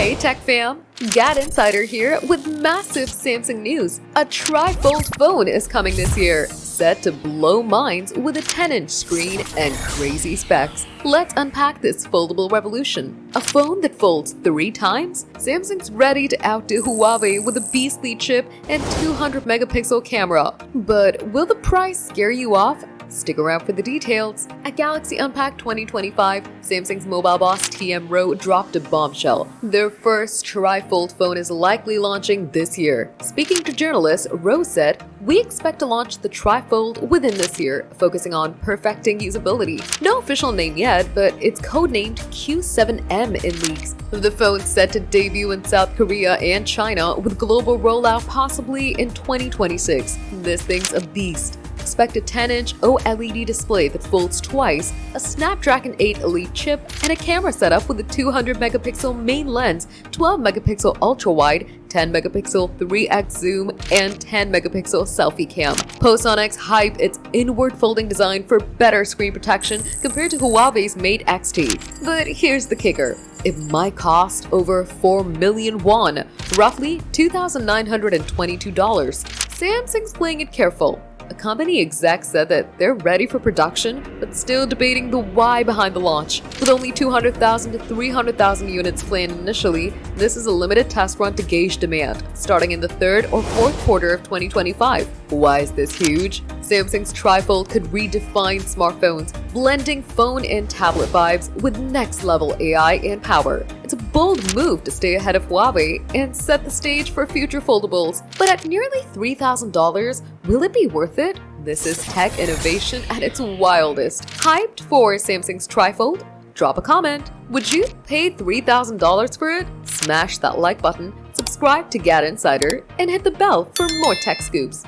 Hey Tech fam, GadInsider here with massive Samsung news. A trifold phone is coming this year, set to blow minds with a 10-inch screen and crazy specs. Let's unpack this foldable revolution. A phone that folds 3 times? Samsung's ready to outdo Huawei with a beastly chip and 200-megapixel camera. But will the price scare you off? Stick around for the details. At Galaxy Unpacked 2025, Samsung's mobile boss TM Rowe dropped a bombshell. Their first trifold phone is likely launching this year. Speaking to journalists, Rowe said, "We expect to launch the trifold within this year, focusing on perfecting usability. No official name yet, but it's codenamed Q7M in leaks. The phone's set to debut in South Korea and China, with global rollout possibly in 2026. This thing's a beast. Expect a 10-inch OLED display that folds twice, a Snapdragon 8 Elite chip, and a camera setup with a 200-megapixel main lens, 12-megapixel ultrawide, 10-megapixel 3x zoom, and 10-megapixel selfie cam. PostOnX hype its inward-folding design for better screen protection compared to Huawei's Mate X2. But here's the kicker. It might cost over 4 million won, roughly $2,922. Samsung's playing it careful. A company exec said that they're ready for production, but still debating the why behind the launch. With only 200,000 to 300,000 units planned initially, this is a limited test run to gauge demand, starting in the 3rd or 4th quarter of 2025. Why is this huge? Samsung's trifold could redefine smartphones, blending phone and tablet vibes with next-level AI and power. It's a bold move to stay ahead of Huawei and set the stage for future foldables. But at nearly $3,000, will it be worth it? This is tech innovation at its wildest. Hyped for Samsung's trifold? Drop a comment. Would you pay $3,000 for it? Smash that like button, subscribe to GadInsider, and hit the bell for more tech scoops.